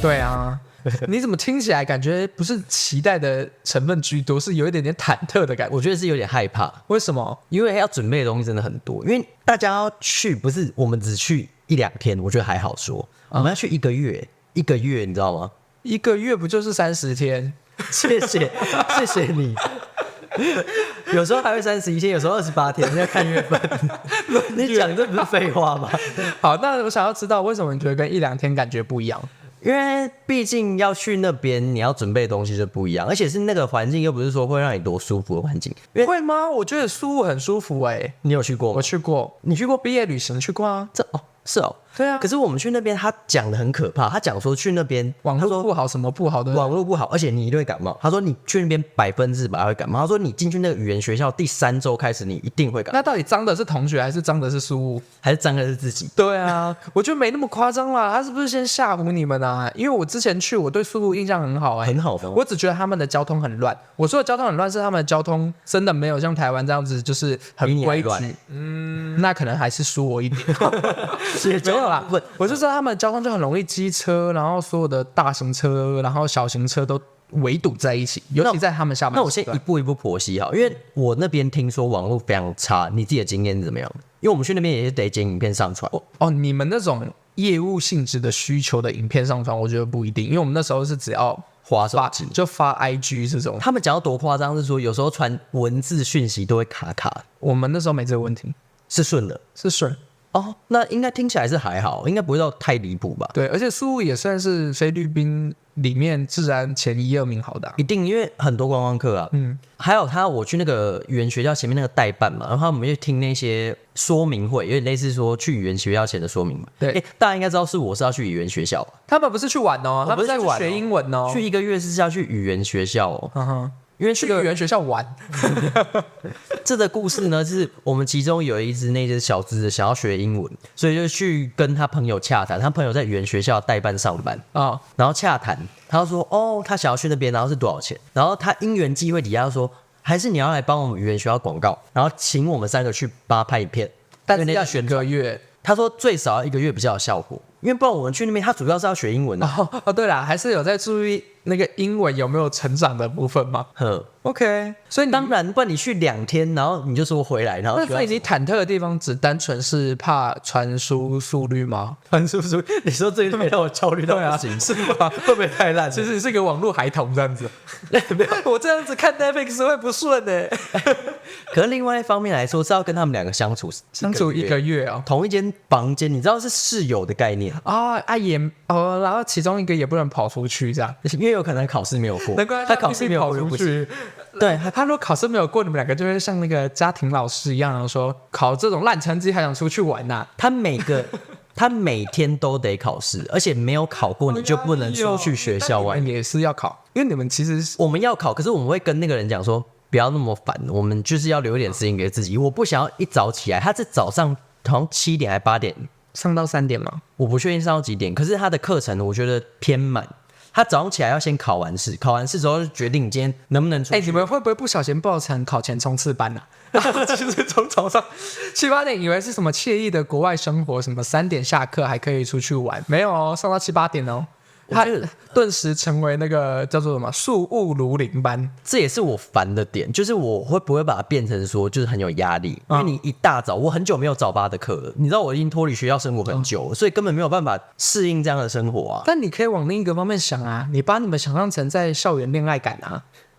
对啊，你怎么听起来感觉不是期待的成分居多，是有一点点忐忑的感觉？我觉得是有点害怕。为什么？因为要准备的东西真的很多，因为大家要去，不是我们只去1-2天，我觉得还好说，我们要去1个月，1个月，你知道吗？1个月不就是30天？谢谢你。有时候还会31天，有时候28天，要看月份。你讲这不是废话吗？好，那我想要知道为什么你觉得跟1-2天感觉不一样？因为毕竟要去那边，你要准备的东西就不一样，而且是那个环境，又不是说会让你多舒服的环境。会吗？我觉得苏武很舒服你有去过吗？我去过。你去过毕业旅行？去过啊。是哦。对啊。可是我们去那边，他讲的很可怕。他讲说去那边网络不好，什么不好的？网络不好，而且你一定会感冒。他说你去那边100%会感冒。他说你进去那个语言学校第3周开始，你一定会感冒。那到底脏的是同学，还是脏的是苏武，还是脏的是自己？对啊，我觉得没那么夸张啦。他是不是先吓唬你们啊？因为我之前去，我对苏武印象很好很好的。我只觉得他们的交通很乱。我说的交通很乱，是他们的交通真的没有像台湾这样子，就是很规矩。那可能还是输我一点。没有啦，我就知道他们的交通就很容易机车，然后所有的大型车，然后小型车都围堵在一起，尤其在他们下班时段。那我先一步一步剖析好，因为我那边听说网络非常差，你自己的经验是怎么样？因为我们去那边也是得剪影片上传。你们那种业务性质的需求的影片上传，我觉得不一定，因为我们那时候是只要滑手机就发 IG 这种。他们讲到多夸张，是说有时候传文字讯息都会卡卡。我们那时候没这个问题，是顺的，是顺。那应该听起来是还好，应该不会到太离谱吧？对，而且苏武也算是菲律宾里面治安前1、2名好的一定，因为很多观光客啊。还有我去那个语言学校前面那个代办嘛，然后我们就听那些说明会，有点类似说去语言学校前的说明嘛。对，大家应该知道我是要去语言学校，他们不是去玩哦，他们是在学英文哦，去1个月是要去语言学校哦。因为去语言学校玩。这个故事呢，是我们其中有一只那只小只的想要学英文，所以就去跟他朋友洽谈。他朋友在语言学校代办上班然后洽谈，他说他想要去那边，然后是多少钱？然后他因缘际会底下说，还是你要来帮我们语言学校广告，然后请我们3个去帮他拍影片，但是要选1个月。他说最少要1个月比较有效果，因为不然我们去那边，他主要是要学英文的。对啦，还是有在注意那个英文有没有成长的部分吗？OK， 所以当然，不然你去2天，然后你就说回来，然后所以你忐忑的地方只单纯是怕传输速率吗？传输速率，你说这个让我焦虑到不行，是吗？会不会太烂？其实你是个网络孩童这样子。我这样子看 Netflix 会不顺可是另外一方面来说，是要跟他们2个相处1个月同一间房间，你知道是室友的概念然后其中1个也不能跑出去这样，因为有可能考试没有过，难怪他考试没有过出去。对，他如果考试没有过，你们2个就会像那个家庭老师一样说，考这种烂成绩还想出去玩呐？他每天都得考试，而且没有考过你就不能出去学校外面。也是要考，因为你们其实我们要考，可是我们会跟那个人讲说，不要那么烦，我们就是要留一点时间给自己。我不想要一早起来，他是早上好像7点还8点上到3点吗？我不确定上到几点，可是他的课程我觉得偏满。他早上起来要先考完试，考完试之后就决定你今天能不能出去。你们会不会不小心报成考前冲刺班就是从早上7、8点以为是什么惬意的国外生活，什么3点下课还可以出去玩，没有上到7、8点他顿时成为那个叫做什么宿务如林班。这也是我烦的点，就是我会不会把它变成说就是很有压力，因为你一大早，我很久没有早8的课了，你知道我已经脱离学校生活很久了，所以根本没有办法适应这样的生活但你可以往另一个方面想啊，你把你们想象成在校园恋爱感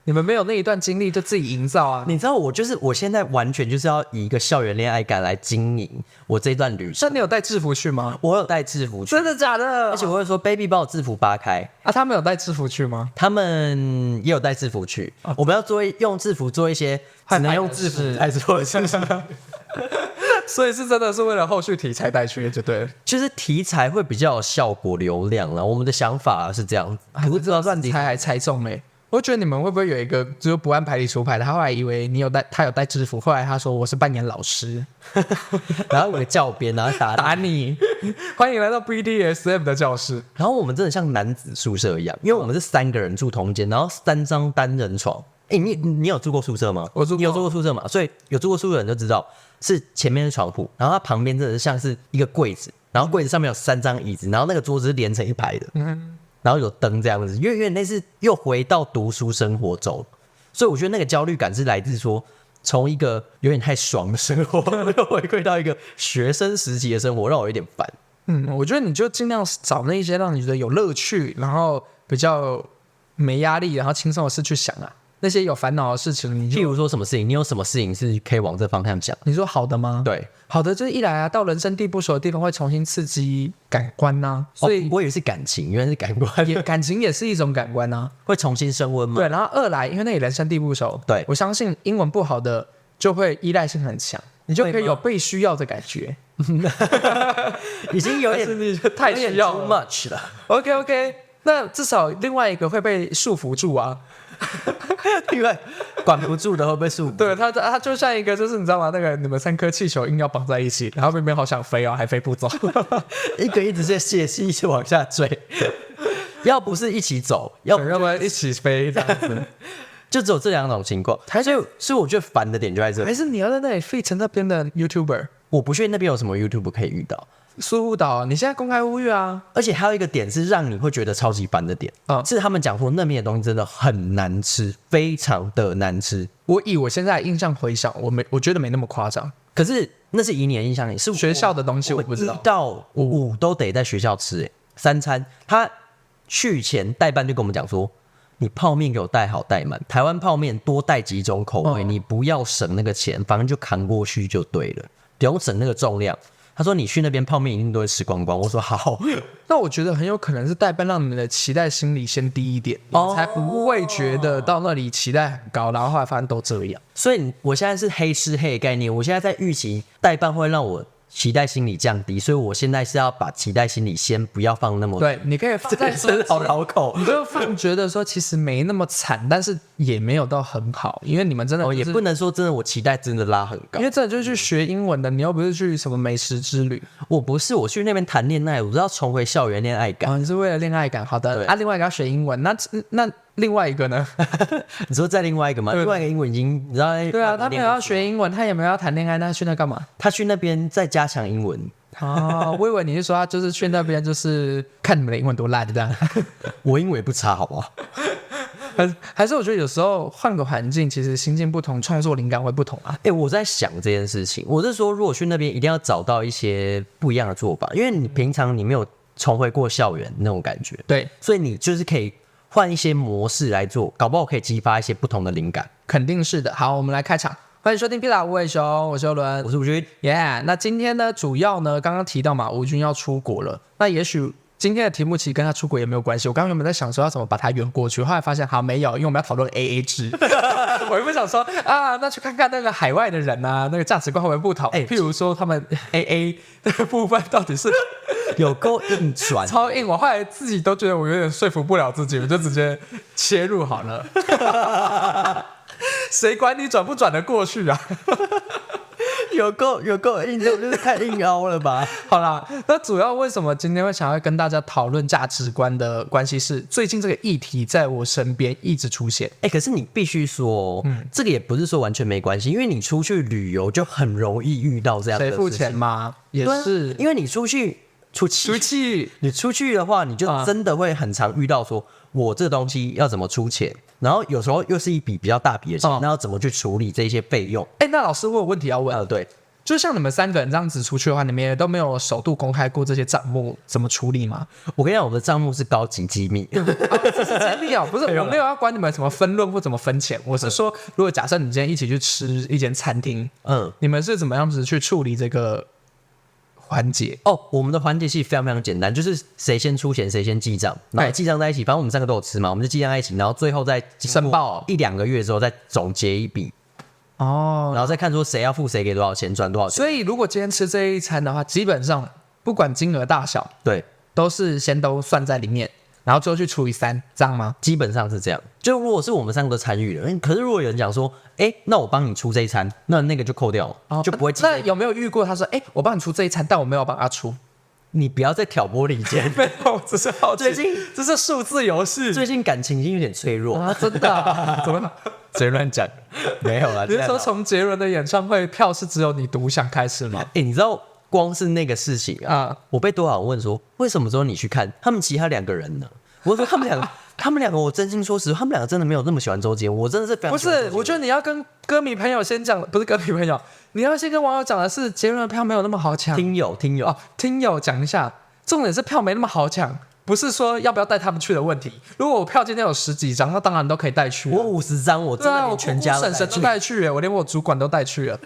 你们没有那一段经历就自己营造你知道我现在完全就是要以一个校园恋爱感来经营我这段旅程。那你有带制服去吗？我有带制服去。真的假的？而且我会说 baby 把我制服扒开他们有带制服去吗？他们也有带制服去我们要用制服做一些只能用制服来做的事情所以是真的是为了后续题材带去就对了，就是题材会比较有效果流量啦，我们的想法是这样子。不知道乱猜还猜中我觉得你们会不会有一个就是不按牌理出牌的，他后来以为他有带制服，后来他说我是扮演老师然后有个教鞭然后打你欢迎来到 BDSM 的教室。然后我们真的像男子宿舍一样，因为我们是3个人住同间，然后3张单人床。你有住过宿舍吗？我住过。你有住过宿舍吗？所以有住过宿舍的人就知道，是前面是床铺，然后它旁边真的像是一个柜子，然后柜子上面有3张椅子，然后那个桌子是连成一排的然后有灯这样子，有点类似又回到读书生活中。所以我觉得那个焦虑感是来自说，从一个有点太爽的生活，又回归到一个学生时期的生活，让我有点烦。我觉得你就尽量找那些让你觉得有乐趣，然后比较没压力，然后轻松的事去想啊。那些有烦恼的事情，你就譬如说什么事情，你有什么事情是可以往这方向想？你说好的吗？对，好的就是一来啊，到人生地不熟的地方会重新刺激感官呐、所以、我以为是感情，原来是感官，感情也是一种感官呐、会重新升温吗？对，然后二来，因为那里人生地不熟，对我相信英文不好的就会依赖性很强，你就可以有被需要的感觉。已经有点太需要too much 了。OK， 那至少另外一个会被束缚住啊。因为管不住的会被束缚。对，它就像一个，就是你知道吗？那个你们3颗气球硬要绑在一起，然后明明好想飞哦，还飞不走，一个一直在泄气，一直往下坠。要不是一起走，要不然一起飞这样子。就只有这2种情况。所以我觉得烦的点就在这。还是你要在那里费城那边的 YouTuber， 我不确定那边有什么 YouTube 可以遇到。苏雾岛，你现在公开呼吁啊！而且还有一个点是让你会觉得超级烦的点，是他们讲说那边的东西真的很难吃，非常的难吃。我以我现在的印象回想，我觉得没那么夸张。可是那是以你的印象，是学校的东西我不知道。1到5都得在学校吃，3餐。他去前代办就跟我们讲说，你泡面给我带好带满，台湾泡面多带几种口味，你不要省那个钱，反正就扛过去就对了，不用省那个重量。他说你去那边泡面一定都会吃光光。我说好。那我觉得很有可能是代办让你们的期待心理先低一点，才不会觉得到那里期待很高，然后后来发现都这样。所以我现在是黑吃黑的概念，我现在在预期代办会让我期待心理降低，所以我现在是要把期待心理先不要放那么对，你可以放在真的好绕口，你就放觉得说其实没那么惨，但是也没有到很好，因为你们真的、也不能说真的我期待真的拉很高，因为真的就是去学英文的，你又不是去什么美食之旅。我不是，我去那边谈恋爱，我是要重回校园恋爱感。你是为了恋爱感，好的啊。另外一个要学英文，那另外一个呢？你说再另外一个吗？另外一个英文已经你知道？对啊，他没有要学英文，他也没有要谈恋爱，那他去那干嘛？他去那边再加强英文。我以为你是说他就是去那边就是看你们的英文多烂这样。我英文也不差，好不好？还是我觉得有时候换个环境，其实心境不同，创作灵感会不同啊。我在想这件事情，我是说，如果去那边一定要找到一些不一样的做法，因为你平常你没有重回过校园那种感觉，对，所以你就是可以换一些模式来做，搞不好可以激发一些不同的灵感。肯定是的。好，我们来开场，欢迎收听《皮塔无尾熊》，我是欧伦，我是吴军。那今天呢，主要呢，刚刚提到嘛，吴军要出国了，那也许今天的题目其实跟他出国也没有关系。我刚刚原本在想说要怎么把它圆过去，后来发现好没有，因为我们要讨论 AA 制。我原本想说啊，那去看看那个海外的人啊，那个价值观会不会不同？譬如说他们 AA 的部分到底是有够硬转，超硬。我后来自己都觉得我有点说服不了自己，我就直接切入好了。谁管你转不转得过去啊？有够硬，就是太硬凹了吧？好啦，那主要为什么今天会想要跟大家讨论价值观的关系是，最近这个议题在我身边一直出现。可是你必须说，这个也不是说完全没关系，因为你出去旅游就很容易遇到这样的事情。谁付钱吗？也是，因为你出去，你出去的话，你就真的会很常遇到说，我这东西要怎么出钱，然后有时候又是一笔比较大笔的钱，那要怎么去处理这些费用？那老师我有问题要问。对，就像你们3个人这样子出去的话，你们也都没有首度公开过这些账目怎么处理吗？我跟你讲，我的账目是高级机密。这是机密啊，不是，我没有要管你们怎么分论或怎么分钱，我是说，如果假设你今天一起去吃一间餐厅，你们是怎么样子去处理这个环节？我们的环节其实非常非常简单，就是谁先出钱谁先记账，然后记账在一起，反正我们3个都有吃嘛，我们就记账在一起，然后最后再申报1-2个月之后再总结一笔。然后再看说谁要付谁给多少钱，赚多少钱。所以如果今天吃这一餐的话，基本上不管金额大小，对，都是先都算在里面，然后最后去除以3，这样吗？基本上是这样。就如果是我们3个都参与了，可是如果有人讲说，那我帮你出这一餐，那个就扣掉了，就不会。那有没有遇过他说，我帮你出这一餐，但我没有帮他出？你不要再挑拨离间。没有，只是好奇。最近这是数字游戏，最近感情已经有点脆弱啊！真的、啊？怎么了？随乱讲，没有啦。你是说从杰伦的演唱会票是只有你独享开始吗？你知道光是那个事情啊，我被多少人问说，为什么只有你去看？他们其他2个人呢？我说他们两个，我真心说实话，他们两个真的没有那么喜欢周杰伦，我真的是非常不是，我觉得你要跟歌迷朋友先讲，不是歌迷朋友，你要先跟网友讲的是杰伦的票没有那么好抢。听友讲一下，重点是票没那么好抢。不是说要不要带他们去的问题。如果我票今天有10几张，那当然都可以带去。我50张，我真的连全家都带去，我连我主管都带去了。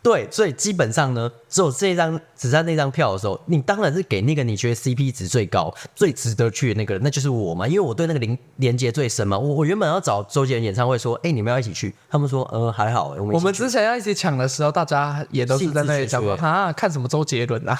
对，所以基本上呢，只有只在那张票的时候，你当然是给那个你觉得 CP 值最高、最值得去的那个人，那就是我嘛，因为我对那个连结最深嘛。我原本要找周杰伦演唱会说，你们要一起去，他们说还好，我们之前要一起抢的时候，大家也都是在那里讲看什么周杰伦啊。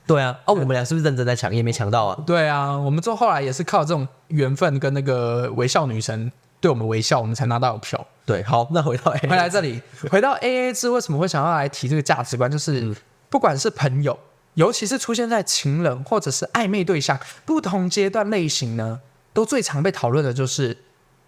对啊，我们俩是不是认真在抢，也没抢到啊？对啊，我们后来也是靠这种缘分跟那个微笑女神对我们微笑，我们才拿到票。对，好，那回来这里，回到 AA 制，为什么会想要来提这个价值观？就是不管是朋友，尤其是出现在情人或者是暧昧对象，不同阶段类型呢，都最常被讨论的就是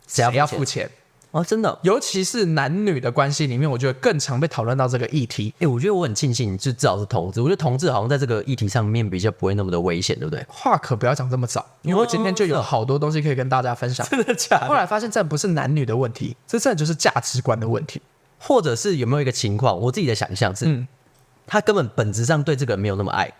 谁要付钱。哦，真的，尤其是男女的关系里面，我觉得更常被讨论到这个议题。我觉得我很庆幸，就至少是同志。我觉得同志好像在这个议题上面比较不会那么的危险，对不对？话可不要讲这么早，因为我今天就有好多东西可以跟大家分享。真的假的？后来发现这不是男女的问题，这真的就是价值观的问题，或者是有没有一个情况，我自己的想象是，他根本本质上对这个人没有那么爱。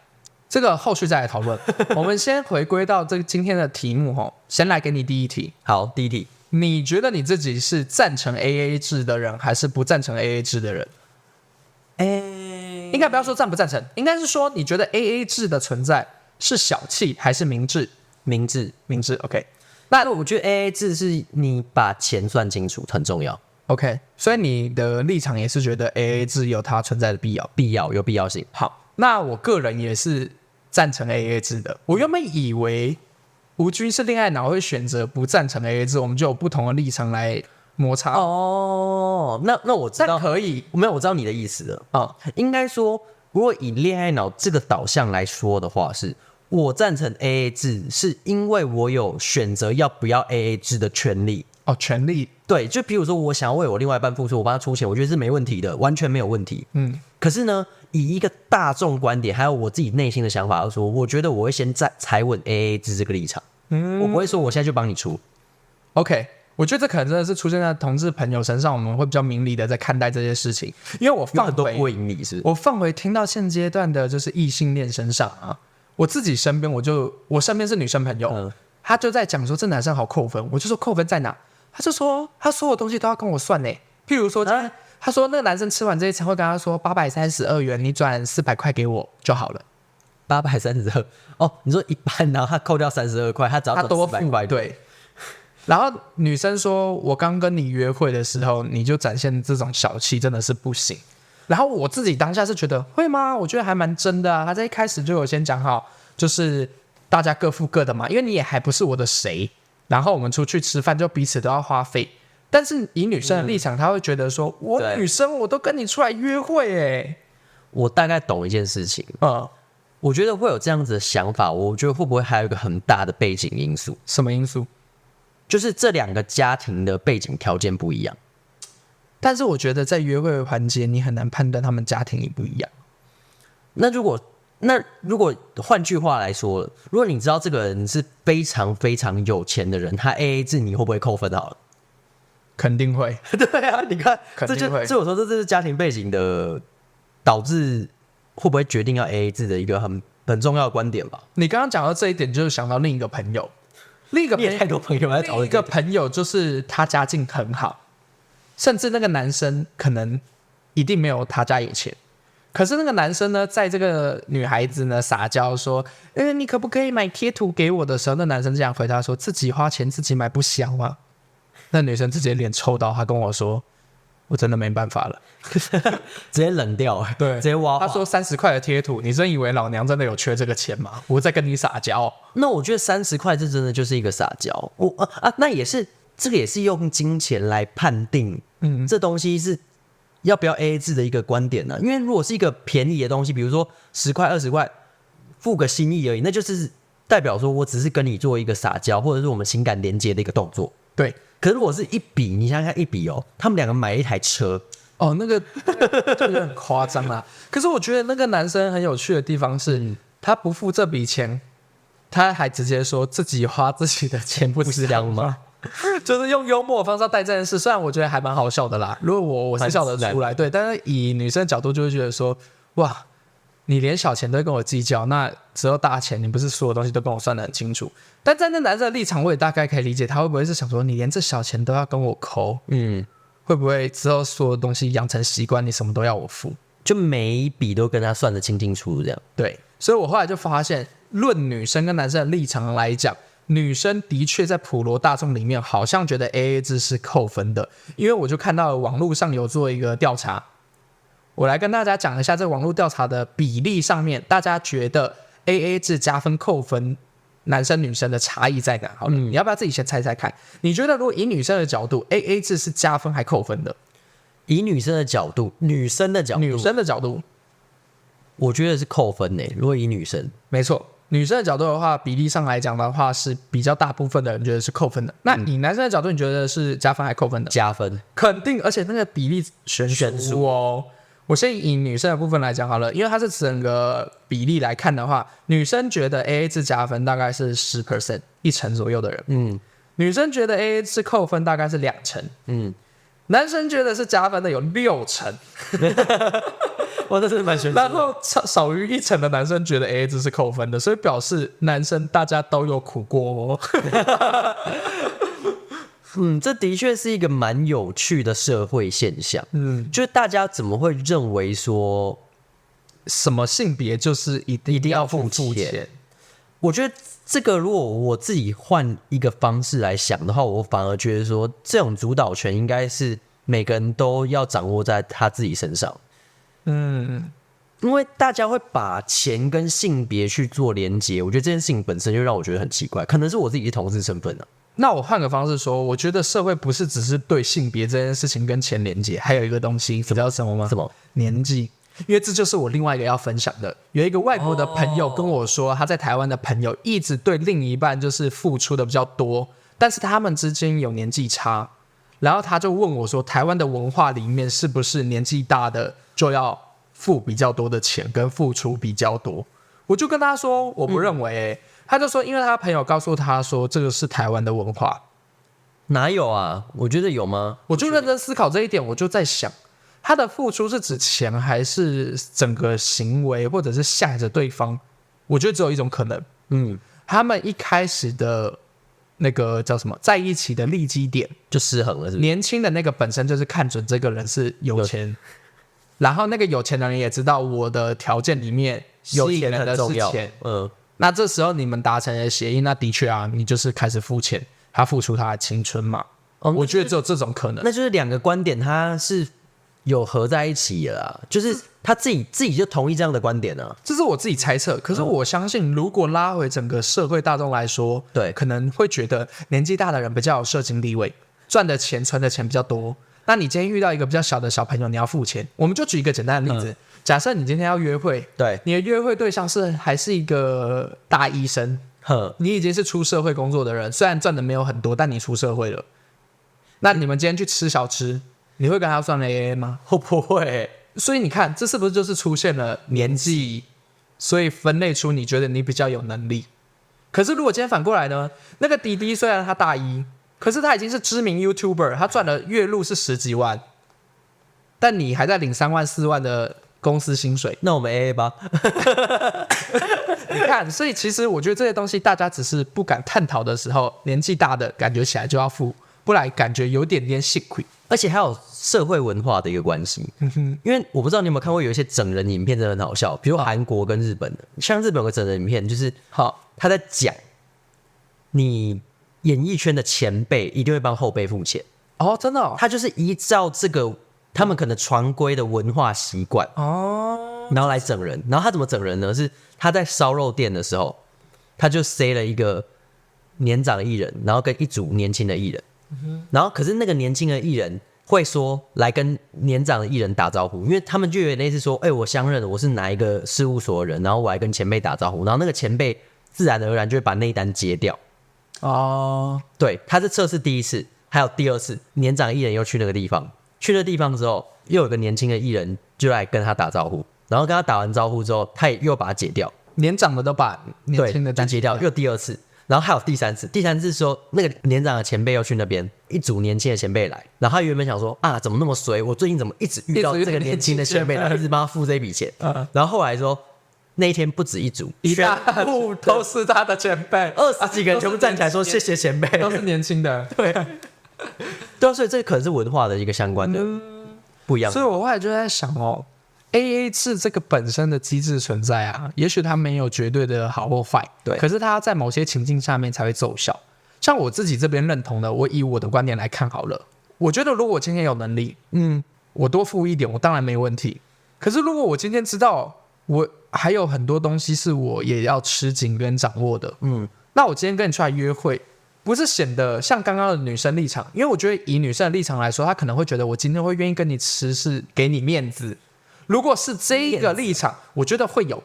这个后续再来讨论。我们先回归到这个今天的题目先来给你第一题。好，第一题。你觉得你自己是赞成 AA 制的人，还是不赞成 AA 制的人？应该不要说赞不赞成，应该是说你觉得 AA 制的存在是小气还是明智？明智。OK， 那我觉得 AA 制是你把钱算清楚很重要。OK， 所以你的立场也是觉得 AA 制有它存在的必要，有必要性。好，那我个人也是赞成 AA 制的。我原本以为吴军是恋爱脑会选择不赞成 AA 制，我们就有不同的立场来摩擦。那我知道，但可以，没有，我知道你的意思了。应该说，如果以恋爱脑这个导向来说的话，是我赞成 AA 制，是因为我有选择要不要 AA 制的权利。权利。对，就比如说我想要为我另外一半付出，我帮他出钱，我觉得是没问题的，完全没有问题。可是呢，以一个大众观点，还有我自己内心的想法来说，我觉得我会先踩稳 AA 制这个立场。我不会说我现在就帮你出。OK， 我觉得这可能真的是出现在同志朋友身上，我们会比较明理的在看待这些事情。因为我放回不营理是，我放回听到现阶段的就是异性恋身上啊，我自己身边我身边是女生朋友，她就在讲说这男生好扣分，我就说扣分在哪？他就说他所有东西都要跟我算呢，譬如说他说那个男生吃完这一餐会跟他说832元，你转400块给我就好了。832你说一般，然后他扣掉32块，他只要多400块。对。然后女生说我刚跟你约会的时候你就展现这种小气真的是不行。然后我自己当下是觉得会吗？我觉得还蛮真的啊。他在一开始就有先讲好，就是大家各付各的嘛，因为你也还不是我的谁，然后我们出去吃饭就彼此都要花费。但是以女生的立场，她会觉得说我女生我都跟你出来约会我大概懂一件事情。我觉得会有这样子的想法，我觉得会不会还有一个很大的背景因素？什么因素？就是这两个家庭的背景条件不一样。但是我觉得在约会的环节，你很难判断他们家庭也不一样。那如果换句话来说，如果你知道这个人是非常非常有钱的人，他 AA 制，你会不会扣分好了？肯定会。对啊，你看，肯定会。这我说这是家庭背景的导致会不会决定要 AA 制的一个很重要的观点吧。你刚刚讲到这一点，就是想到另一个朋友，你也太多朋友在讨论。另一个朋友就是他家境很好，甚至那个男生可能一定没有他家有钱。可是那个男生呢，在这个女孩子呢撒娇说你可不可以买贴图给我的时候，那男生这样回答说自己花钱自己买不香吗？那女生直接脸臭到，她跟我说我真的没办法了。直接冷掉。对，直接挖。她说30块的贴图，你真以为老娘真的有缺这个钱吗？我在跟你撒娇。那我觉得30块这真的就是一个撒娇。那也是，这个也是用金钱来判定这东西是要不要 AA 制的一个观点呢？因为如果是一个便宜的东西，比如说10块20块付个心意而已，那就是代表说我只是跟你做一个撒娇，或者是我们情感连接的一个动作。对。可是如果是一笔，你想想看一笔他们两个买一台车那个就很夸张啦。可是我觉得那个男生很有趣的地方是，他不付这笔钱，他还直接说自己花自己的钱不香吗？就是用幽默的方式带这件事，虽然我觉得还蛮好笑的啦。如果我是笑得出来，对，但是以女生的角度就会觉得说，哇，你连小钱都会跟我计较，那只有大钱，你不是所有东西都跟我算得很清楚？但站在男生的立场，我也大概可以理解，他会不会是想说，你连这小钱都要跟我抠，会不会之后所有东西养成习惯，你什么都要我付，就每一笔都跟他算得清清楚楚这样。对，所以我后来就发现，论女生跟男生的立场来讲。女生的确在普罗大众里面好像觉得 AA 制是扣分的，因为我就看到网络上有做一个调查，我来跟大家讲一下这网络调查的比例上面，大家觉得 AA 制加分扣分男生女生的差异在哪？好，你要不要自己先猜猜看？你觉得如果以女生的角度 ，AA 制是加分还扣分的？以女生的角度，女生的角度，我觉得是扣分耶。如果以女生，没错。女生的角度的话，比例上来讲的话，是比较大部分的人觉得是扣分的。那以男生的角度，你觉得是加分还扣分的？加分，肯定，而且那个比例悬殊哦。我先以女生的部分来讲好了，因为它是整个比例来看的话，女生觉得 AA 制加分大概是10%，一成左右的人。女生觉得 AA 制扣分大概是2成。男生觉得是加分的有6成。哇，这真的蛮悬殊。然后少于1成的男生觉得 AA 制是扣分的，所以表示男生大家都有苦过哦。这的确是一个蛮有趣的社会现象。就是大家怎么会认为说什么性别就是一定要付钱？我觉得这个如果我自己换一个方式来想的话，我反而觉得说这种主导权应该是每个人都要掌握在他自己身上。因为大家会把钱跟性别去做连结，我觉得这件事情本身就让我觉得很奇怪，可能是我自己是同志身份啊。那我换个方式说，我觉得社会不是只是对性别这件事情跟钱连结，还有一个东西，你知道什么吗？什么？年纪。因为这就是我另外一个要分享的，有一个外国的朋友跟我说，他在台湾的朋友一直对另一半就是付出的比较多，但是他们之间有年纪差，然后他就问我说，台湾的文化里面是不是年纪大的就要付比较多的钱跟付出比较多？我就跟他说我不认为他就说因为他朋友告诉他说这个是台湾的文化。哪有啊？我觉得有吗？我就认真思考这一点，我就在想他的付出是指钱还是整个行为或者是吓着对方？我觉得只有一种可能，他们一开始的那个叫什么在一起的利基点就失衡了是不是？年轻的那个本身就是看准这个人是有钱，然后那个有钱的人也知道我的条件里面有钱人的是钱，那这时候你们达成了协议，那的确啊，你就是开始付钱，他付出他的青春嘛。我觉得只有这种可能。那就是两个观点，他是有合在一起了啦，就是他自己就同意这样的观点啊。这是我自己猜测，可是我相信，如果拉回整个社会大众来说，对，可能会觉得年纪大的人比较有社经地位，赚的钱、存的钱比较多。那你今天遇到一个比较小的小朋友，你要付钱。我们就举一个简单的例子，假设你今天要约会，对，你的约会对象还是一个大医生，你已经是出社会工作的人，虽然赚的没有很多，但你出社会了。那你们今天去吃小吃，你会跟他算 AA 吗？会不会？所以你看，这是不是就是出现了年纪，所以分类出你觉得你比较有能力？可是如果今天反过来呢？那个弟弟虽然他大一，可是他已经是知名 YouTuber， 他赚的月入是10几万，但你还在领3万4万的公司薪水，那我们 AA 吧。你看，所以其实我觉得这些东西大家只是不敢探讨的时候，年纪大的感觉起来就要付，不然感觉有点点吃亏。而且还有社会文化的一个关系，因为我不知道你有没有看过有一些整人影片真的很好笑，比如韩国跟日本的，像日本有个整人影片，就是他在讲你演艺圈的前辈一定会帮后辈付钱哦，真的哦，他就是依照这个他们可能传规的文化习惯哦，然后来整人。然后他怎么整人呢？是他在烧肉店的时候，他就塞了一个年长的艺人，然后跟一组年轻的艺人。然后可是那个年轻的艺人会说来跟年长的艺人打招呼，因为他们就有点类似说，我相认了，我是哪一个事务所的人，然后我来跟前辈打招呼，然后那个前辈自然而然就会把那一单接掉。哦，对，他是测试第一次，还有第二次，年长的艺人又去那个地方，去那个地方之后，又有个年轻的艺人就来跟他打招呼，然后跟他打完招呼之后，他也又把他解掉，年长的都把年轻的单切掉，又第2次，然后还有第3次。第3次说那个年长的前辈又去那边，一组年轻的前辈来，然后他原本想说啊，怎么那么衰？我最近怎么一直遇到这个年轻的前辈来，一直帮他付这笔钱。然后后来说那一天不止一组，全部都是他的前辈，20几个人全部站起来说谢谢前辈，都是年轻的。对，对啊，所以这可能是文化的一个相关的不一样。所以我后来就在想AA 制这个本身的机制存在啊，也许它没有绝对的好或坏，对，可是它在某些情境下面才会奏效。像我自己这边认同的，我以我的观点来看好了，我觉得如果我今天有能力，我多付一点，我当然没问题。可是如果我今天知道我还有很多东西是我也要吃紧跟掌握的，那我今天跟你出来约会，不是显得像刚刚的女生立场，因为我觉得以女生的立场来说，她可能会觉得我今天会愿意跟你吃是给你面子。如果是这一个立场，我觉得会有。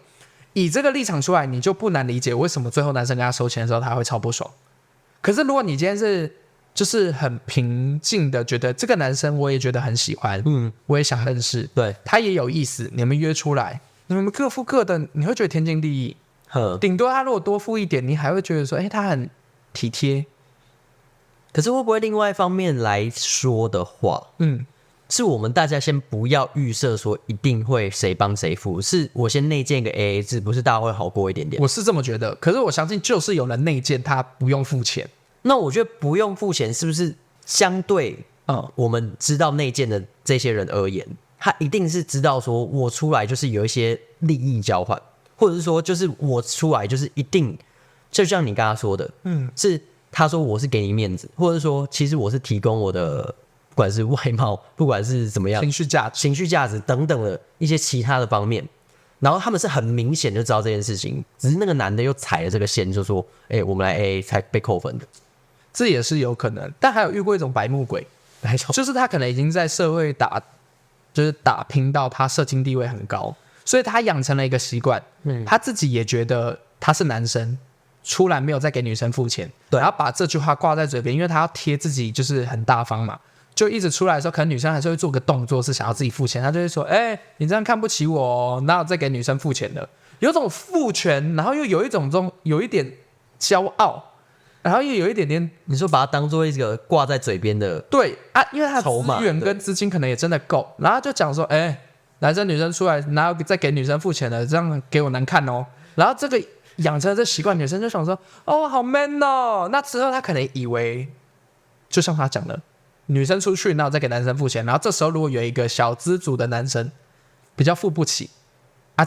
以这个立场出来，你就不难理解为什么最后男生跟他收钱的时候，他会超不爽。可是如果你今天是就是很平静的，觉得这个男生我也觉得很喜欢，我也想认识，对，他也有意思，你们约出来，你们各付各的，你会觉得天经地义。顶多他如果多付一点，你还会觉得说，他很体贴。可是会不会另外一方面来说的话，是我们大家先不要预设说一定会谁帮谁付，是我先内建一个 AA 制，不是大家会好过一点点？我是这么觉得，可是我相信就是有人内建他不用付钱。那我觉得不用付钱是不是相对我们知道内建的这些人而言，他一定是知道说我出来就是有一些利益交换，或者是说就是我出来就是一定就像你刚刚说的，是他说我是给你面子，或者说其实我是提供我的不管是外貌，不管是怎么样，情绪价值等等的一些其他的方面，然后他们是很明显就知道这件事情，只是那个男的又踩了这个线，就说我们来 AA 才被扣分的，这也是有可能。但还有遇过一种白目鬼，就是他可能已经在社会打拼到他社经地位很高，所以他养成了一个习惯，他自己也觉得他是男生，出来没有再给女生付钱，对，然后把这句话挂在嘴边，因为他要贴自己就是很大方嘛，就一直出来的时候，可能女生还是会做个动作是想要自己付钱，他就会说你这样看不起我哦，哪有再给女生付钱的，有种父权，然后又有一种有一点骄傲，然后又有一点点，你说把它当做一个挂在嘴边的，对啊，因为他的资源跟资金可能也真的够，然后就讲说男生女生出来哪有再给女生付钱的，这样给我难看哦，然后这个养成了这习惯，女生就想说好 man 哦，那之后他可能以为就像他讲的，女生出去然后再给男生付钱，然后这时候如果有一个小资族的男生比较付不起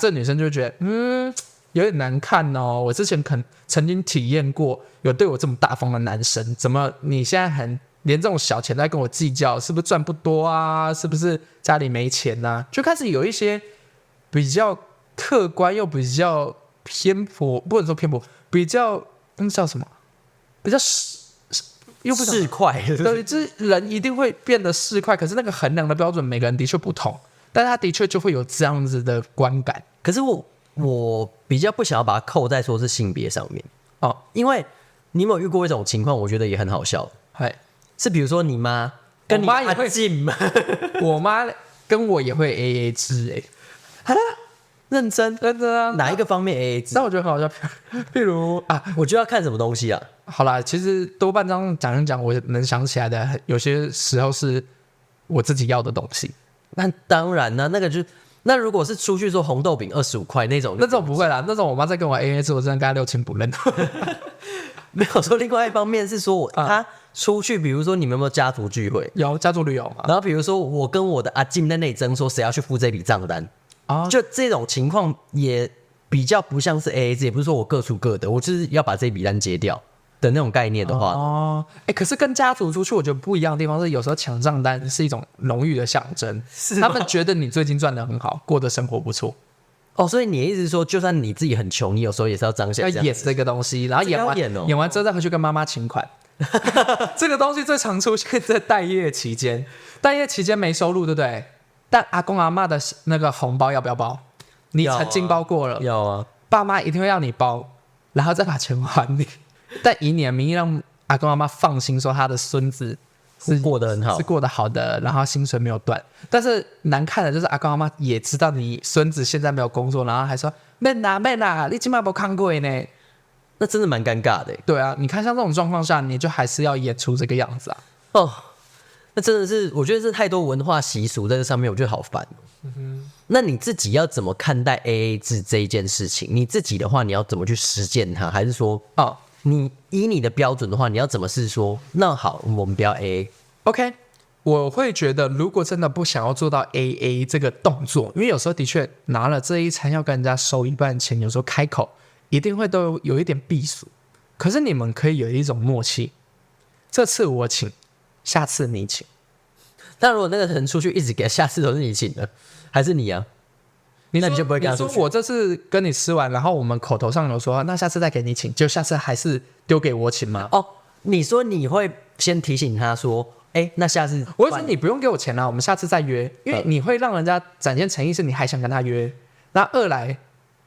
这女生就会觉得有点难看哦，我之前曾经体验过有对我这么大方的男生，怎么你现在连这种小钱都在跟我计较，是不是赚不多啊，是不是家里没钱啊，就开始有一些比较客观又比较偏颇，不能说偏颇，比较叫什么，比较又不市侩，对，这人一定会变得市侩，可是那个衡量的标准每个人的确不同，但他的确就会有这样子的观感。可是我比较不想要把它扣在说是性别上面因为你有没有遇过一种情况，我觉得也很好笑，是比如说你妈跟你阿静我妈跟我也会 AA 制认真啊，哪一个方面 AA 制？那我觉得很好笑，譬如我就要看什么东西啊。好啦，其实多半这样讲一讲，我能想起来的，有些时候是我自己要的东西。那当然呢，那如果是出去做红豆饼25块那种不会啦，那种我妈在跟我 AA 制，我真的跟她六亲不认。没有说另外一方面是说他出去，比如说你们有没有家族聚会？有家族旅游嘛？然后比如说我跟我的阿静在那里争说谁要去付这笔账单就这种情况也比较不像是 AA 制，也不是说我各出各的，我就是要把这笔单结掉的那种概念的话可是跟家族出去我觉得不一样的地方是，有时候抢账单是一种荣誉的象征，他们觉得你最近赚得很好，过得生活不错所以你的意思是说，就算你自己很穷，你有时候也是要彰显要演这个东西，然后演完之后再回去跟妈妈请款。这个东西最常出现在待业期间，待业期间没收入，对不对？但阿公阿嬷的那个红包要不要包？你曾经包过了，要啊，爸妈一定会要你包，然后再把钱还你。但以你的名义让阿公阿嬷放心，说他的孙子是过得很好，是过得好的，然后薪水没有断。但是难看的就是阿公阿妈也知道你孙子现在没有工作，然后还说妹啦，你今晚没看过呢，那真的蛮尴尬的。对啊，你看像这种状况下，你就还是要演出这个样子啊。哦，那真的是，我觉得是太多文化习俗在这上面，我觉得好烦。那你自己要怎么看待 AA 制这一件事情？你自己的话，你要怎么去实践它？还是说，你以你的标准的话，你要怎么是说，那好，我们不要 AA。OK， 我会觉得，如果真的不想要做到 AA 这个动作，因为有时候的确拿了这一餐要跟人家收一半钱，有时候开口一定会都有一点避俗。可是你们可以有一种默契，这次我请，下次你请。但如果那个人出去一直给，下次都是你请的，还是你啊？那你就不会跟他说我这次跟你吃完，然后我们口头上有说，那下次再给你请，就下次还是丢给我请吗？你说你会先提醒他说，那下次我会说你不用给我钱啦，我们下次再约，因为你会让人家展现诚意，是你还想跟他约。那二来，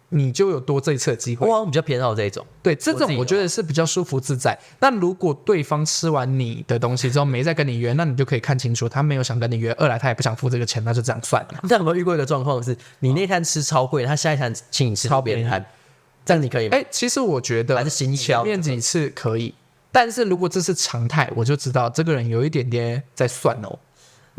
你就有多这一次的机会。我比较偏好这一种，对，这种我觉得是比较舒服自在。那如果对方吃完你的东西之后没再跟你约，那你就可以看清楚，他没有想跟你约，二来他也不想付这个钱，那就这样算了。你有没有遇过一个状况是，你那餐吃超贵，他下一餐请你吃超便宜摊，这样你可以吗？其实我觉得还是行销前面几次可以，但是如果这是常态，我就知道这个人有一点点在算哦。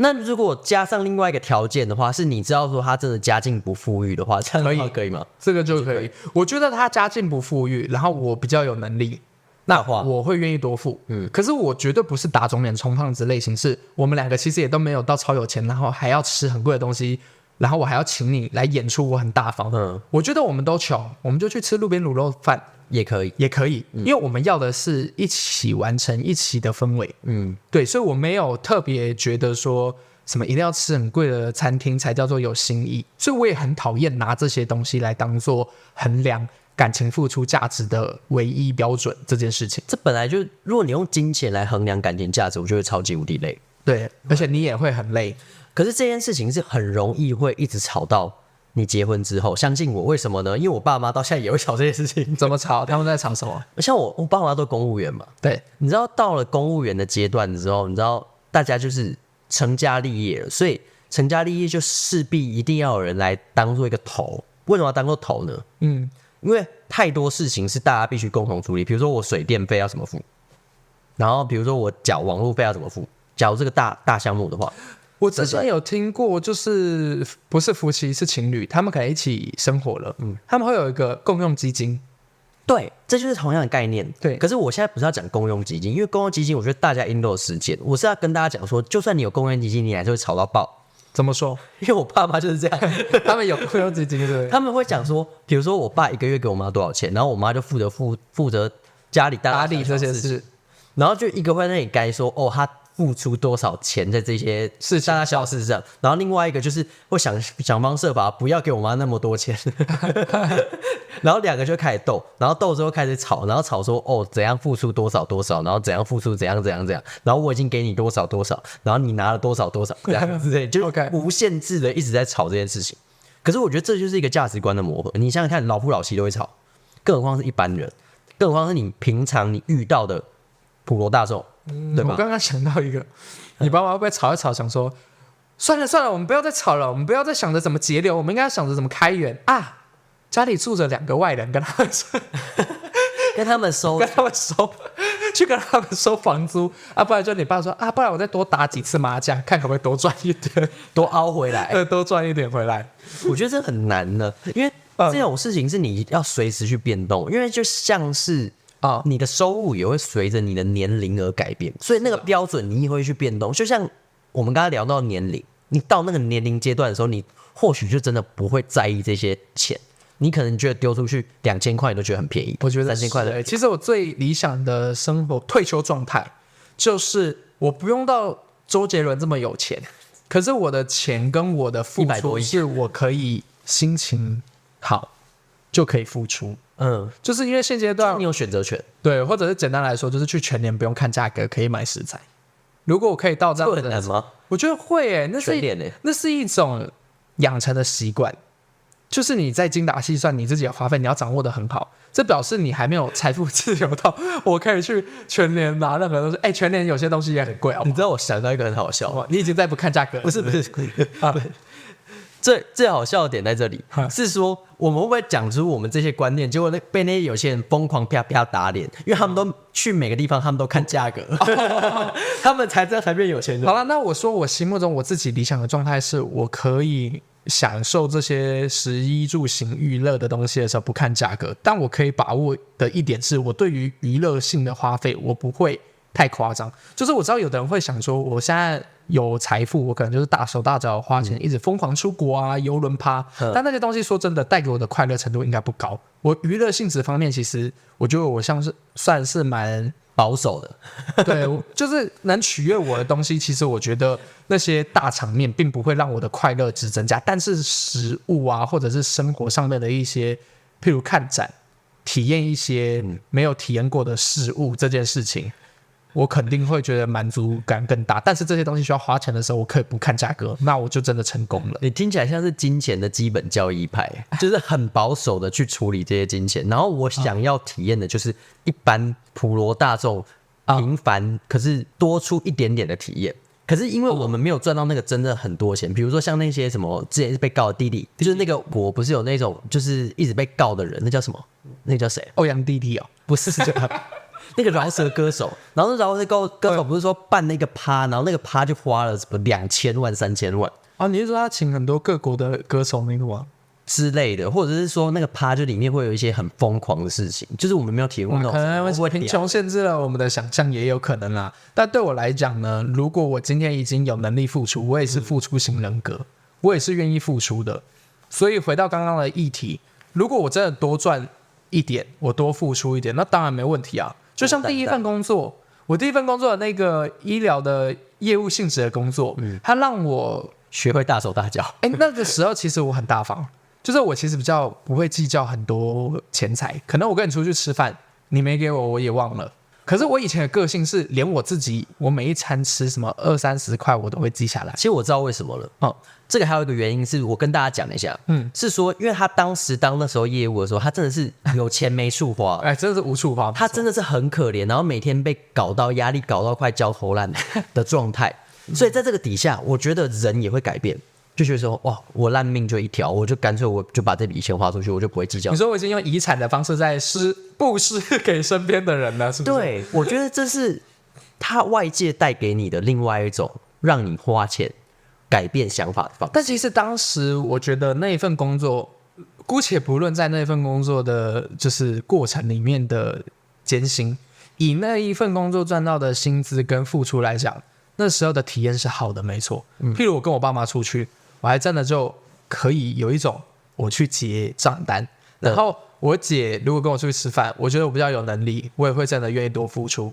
那如果加上另外一个条件的话，是你知道说他真的家境不富裕的话，这样可以吗？这个就可以。我觉得他家境不富裕，然后我比较有能力，那我会愿意多付。可是我绝对不是打肿脸充胖子类型，是我们两个其实也都没有到超有钱，然后还要吃很贵的东西，然后我还要请你来演出，我很大方。我觉得我们都穷，我们就去吃路边卤肉饭。也可以，因为我们要的是一起完成一起的氛围。对，所以我没有特别觉得说什么一定要吃很贵的餐厅才叫做有心意，所以我也很讨厌拿这些东西来当做衡量感情付出价值的唯一标准这件事情。这本来就，如果你用金钱来衡量感情价值，我就会超级无敌累。对，而且你也会很累。可是这件事情是很容易会一直吵到你结婚之后，相信我，为什么呢？因为我爸妈到现在也会吵这些事情。怎么吵？他们在吵什么？像我爸妈都公务员嘛。对，你知道到了公务员的阶段之后，你知道大家就是成家立业了，所以成家立业就势必一定要有人来当做一个头。为什么要当做头呢？因为太多事情是大家必须共同处理。比如说我水电费要怎么付，然后比如说我缴网路费要怎么付。假如这个大项目的话。我之前有听过，就是不是夫妻是情侣，他们可能一起生活了，他们会有一个共用基金。对，这就是同样的概念。对，可是我现在不是要讲共用基金，因为共用基金，我觉得大家应都有实践。我是要跟大家讲说，就算你有共用基金，你还是会吵到爆。怎么说？因为我爸妈就是这样，他们有共用基金，对，他们会讲说，比如说我爸一个月给我妈多少钱，然后我妈就负责家里打理这些事，然后就一个会在那里该说他付出多少钱在这些大大小事上，然后另外一个就是会想方设法不要给我妈那么多钱，然后两个就开始斗，然后斗之后开始吵，然后吵说怎样付出多少多少，然后怎样付出怎样，然后我已经给你多少多少，然后你拿了多少多少，这样之类，就无限制的一直在吵这件事情。可是我觉得这就是一个价值观的磨合。你想想看，老夫老妻都会吵，更何况是一般人，更何况是你平常你遇到的普罗大众。对吧？我刚刚想到一个，你爸妈会不会吵一吵，想说算了，我们不要再吵了，我们不要再想着怎么节流，我们应该想着怎么开源啊！家里住着2个外人，跟他们说，跟他们收，去跟他们收房租啊！不然就你爸说啊，不然我再多打几次麻将，看可不可以多赚一点，多凹回来，多赚一点回来。我觉得这很难的，因为这种事情是你要随时去变动，因为就像是。你的收入也会随着你的年龄而改变，所以那个标准你也会去变动。就像我们刚才聊到年龄，你到那个年龄阶段的时候，你或许就真的不会在意这些钱，你可能觉得丢出去2000块你都觉得很便宜，我觉得3000块的。其实我最理想的生活退休状态，就是我不用到周杰伦这么有钱，可是我的钱跟我的付出是我可以心情好就可以付出。就是因为现阶段你有选择权，对，或者是简单来说，就是去全年不用看价格，可以买食材。如果我可以到这样的，很难吗？我觉得会那是一种养成的习惯。就是你在精打细算你自己的花费，你要掌握的很好，这表示你还没有财富自由到我可以去全联拿任何东西。全联有些东西也很贵，好不好？你知道我想到一个很好笑，你已经在不看价格了？不是啊，最好笑的点在这里，是说我们会不会讲出我们这些观念，结果被那些有些人疯狂啪啪打脸，因为他们都去每个地方，他们都看价格，他们才变有钱人。好了，那我说我心目中我自己理想的状态是，我可以享受这些食衣住行娱乐的东西的时候不看价格，但我可以把握的一点是，我对于娱乐性的花费我不会太夸张。就是我知道有的人会想说，我现在有财富，我可能就是大手大脚花钱，一直疯狂出国啊，游轮趴。但那些东西说真的，带给我的快乐程度应该不高。我娱乐性质方面，其实我觉得我算是蛮保守的，对，就是能取悦我的东西，其实我觉得那些大场面并不会让我的快乐值增加，但是食物啊，或者是生活上面的一些，譬如看展、体验一些没有体验过的事物这件事情，我肯定会觉得满足感更大。但是这些东西需要花钱的时候，我可以不看价格，那我就真的成功了。你听起来像是金钱的基本交易派，就是很保守的去处理这些金钱。然后我想要体验的就是一般普罗大众平凡，可是多出一点点的体验。可是因为我们没有赚到那个真的很多钱，比如说像那些什么之前是被告的弟弟，就是那个我不是有那种就是一直被告的人，那叫什么？那个叫谁？欧阳弟弟哦，不是这个。那个饶舌歌手，然后那饶舌歌手不是说办那个趴，然后那个趴就花了什么2000万、3000万啊？你是说他请很多各国的歌手那个吗？之类的，或者是说那个趴就里面会有一些很疯狂的事情，就是我们没有体验过那种，可能贫穷限制了我们的想象，也有可能啦。但对我来讲呢，如果我今天已经有能力付出，我也是付出型人格，我也是愿意付出的。所以回到刚刚的议题，如果我真的多赚一点，我多付出一点，那当然没问题啊。就像第一份工作，我第一份工作的那个医疗的业务性质的工作，它让我学会大手大脚。那个时候其实我很大方，就是我其实比较不会计较很多钱财，可能我跟你出去吃饭，你没给我我也忘了。可是我以前的个性是，连我自己，我每一餐吃什么20-30块，我都会记下来。其实我知道为什么了。这个还有一个原因是我跟大家讲一下，是说，因为他当那时候业务的时候，他真的是有钱没处花，真的是无处花，他真的是很可怜，然后每天被搞到压力搞到快焦头烂的状态。所以在这个底下，我觉得人也会改变。就觉得说哇，我烂命就一条，我就干脆我就把这笔钱花出去，我就不会计较。你说我已经用遗产的方式在布施给身边的人了，是不是？对，我觉得这是他外界带给你的另外一种让你花钱改变想法的方式。但其实当时我觉得那一份工作，姑且不论在那份工作的就是过程里面的艰辛，以那一份工作赚到的薪资跟付出来讲，那时候的体验是好的，没错。譬如我跟我爸妈出去，我还真的就可以有一种我去结账单，然后我姐如果跟我出去吃饭，我觉得我比较有能力，我也会真的愿意多付出。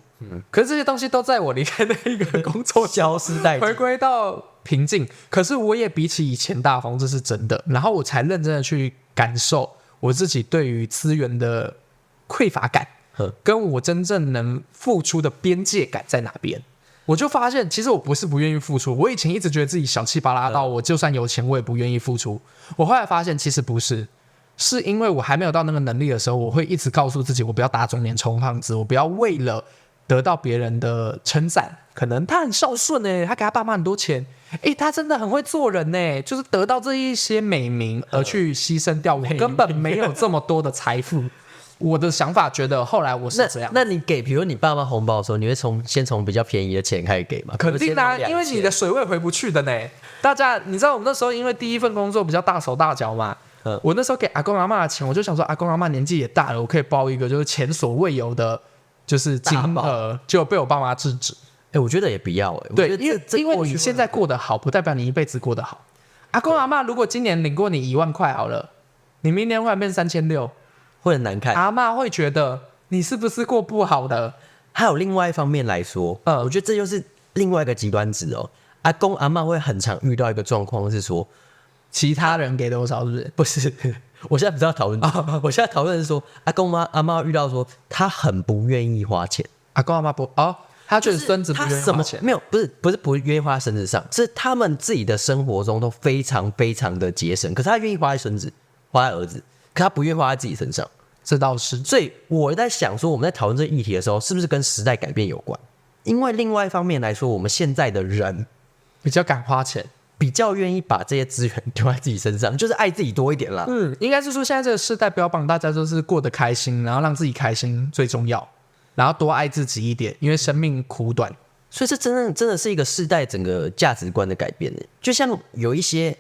可是这些东西都在我离开那一个工作消失殆尽，回归到平静。可是我也比起以前大方，这是真的。然后我才认真的去感受我自己对于资源的匮乏感，跟我真正能付出的边界感在哪边。我就发现，其实我不是不愿意付出，我以前一直觉得自己小气巴拉到我就算有钱我也不愿意付出。我后来发现其实不是，是因为我还没有到那个能力的时候，我会一直告诉自己，我不要打肿脸充胖子，我不要为了得到别人的称赞，可能他很孝顺他给他爸妈很多钱，他真的很会做人就是得到这一些美名而去牺牲掉我根本没有这么多的财富。我的想法觉得后来我是这样。那你给比如你爸妈红包的时候，你会先从比较便宜的钱开始给吗？肯定啊，因为你的水位回不去的大家你知道我们那时候因为第一份工作比较大手大脚嘛，我那时候给阿公阿嬷的钱，我就想说阿公阿嬷年纪也大了，我可以包一个就是前所未有的就是金额，结果被我爸妈制止。我觉得也不要对，因为你现在过得好不代表你一辈子过得好。阿公阿嬷如果今年领过你1万块好了，你明年忽然变3600，会很难看，阿嬷会觉得你是不是过不好的。还有另外一方面来说，我觉得这就是另外一个极端值阿公阿嬷会很常遇到一个状况是说，其他人给多少是不是？不是，我现在不是要讨论，我现在讨论是说，阿公阿嬷遇到说他很不愿意花钱，阿公阿嬷不他觉得孙子不愿意花钱，没有，不是不愿意花在孙子上，是他们自己的生活中都非常非常的节省，可是他愿意花在孙子。花在儿子，可他不愿意花在自己身上。这倒是。所以我在想说，我们在讨论这个议题的时候，是不是跟时代改变有关？因为另外一方面来说，我们现在的人比较敢花钱，比较愿意把这些资源丢在自己身上，就是爱自己多一点啦。应该是说现在这个世代标榜大家都是过得开心，然后让自己开心最重要，然后多爱自己一点，因为生命苦短。所以这真的是一个世代整个价值观的改变。就像有一些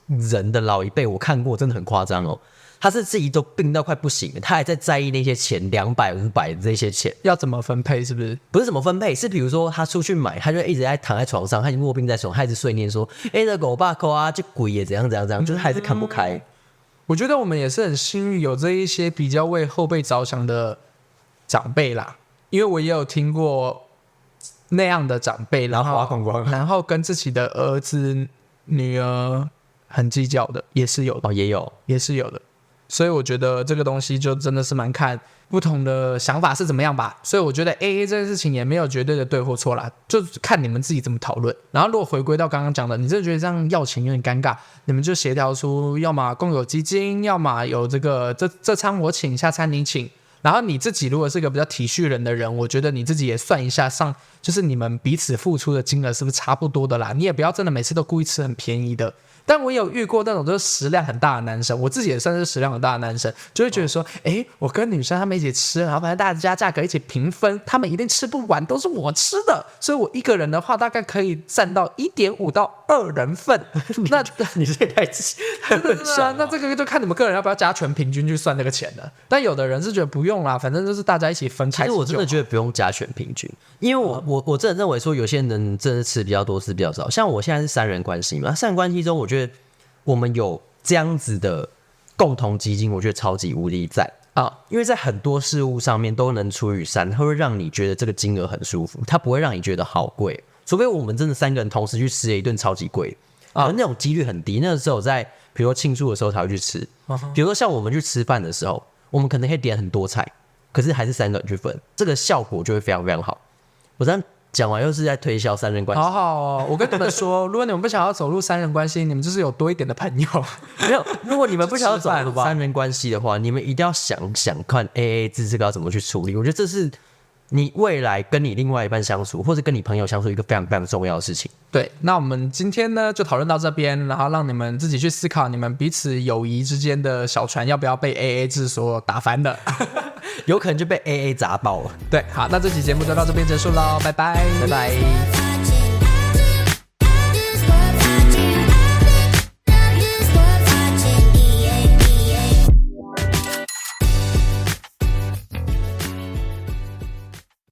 人的老一辈，我看过真的很夸张哦。他是自己都病到快不行了，他还在在意那些钱，200、500的这些钱要怎么分配，是不是？不是怎么分配，是比如说他出去买，他就一直在躺在床上，他已经卧病在床，他一直碎念说：“这狗爸扣啊，这鬼也怎样怎样怎样。”就是还是看不开。我觉得我们也是很幸运，有这一些比较为后辈着想的长辈啦，因为我也有听过那样的长辈，然后花光光，然后跟自己的儿子、女儿很计较的，也是有的，也是有的。所以我觉得这个东西就真的是蛮看不同的想法是怎么样吧。所以我觉得 AA 这件事情也没有绝对的对或错啦，就看你们自己怎么讨论。然后如果回归到刚刚讲的，你真的觉得这样要钱有点尴尬，你们就协调出要么共有基金，要么有这餐我请，下餐你请。然后你自己如果是个比较体恤人的人，我觉得你自己也算一下就是你们彼此付出的金额是不是差不多的啦。你也不要真的每次都故意吃很便宜的。但我也有遇过那种就是食量很大的男生，我自己也算是食量很大的男生，就会觉得说，我跟女生他们一起吃，然后反正大家价格一起平分，他们一定吃不完，都是我吃的，所以我一个人的话大概可以占到1.5到2人份。那你这也太小了。那这个就看你们个人要不要加权平均去算这个钱了。但有的人是觉得不用啦，反正就是大家一起分开。其实我真的觉得不用加权平均，因为我真的认为说有些人真的吃比较多，吃比较少。像我现在是3人关系嘛，3人关系中，我觉得我们有这样子的共同基金，我觉得超级无敌赞啊！因为在很多事物上面都能除以3，它会让你觉得这个金额很舒服，它不会让你觉得好贵。除非我们真的3个人同时去吃了一顿超级贵可那种几率很低。那个时候在比如说庆祝的时候才会去吃，比如说像我们去吃饭的时候，我们可能可以点很多菜，可是还是3个人去分，这个效果就会非常非常好。我这样讲完又是在推销3人关系。好好哦，我跟你们说，如果你们不想要走入3人关系，你们就是有多一点的朋友。没有，如果你们不想要走入3人关系的话，你们一定要想想看 AA 制这个要怎么去处理。我觉得这是你未来跟你另外一半相处，或者跟你朋友相处一个非常非常重要的事情。对，那我们今天呢就讨论到这边，然后让你们自己去思考，你们彼此友谊之间的小船要不要被 AA 制所打翻的。有可能就被 AA 砸爆了。对，好，那这期节目就到这边结束咯，拜拜，拜拜。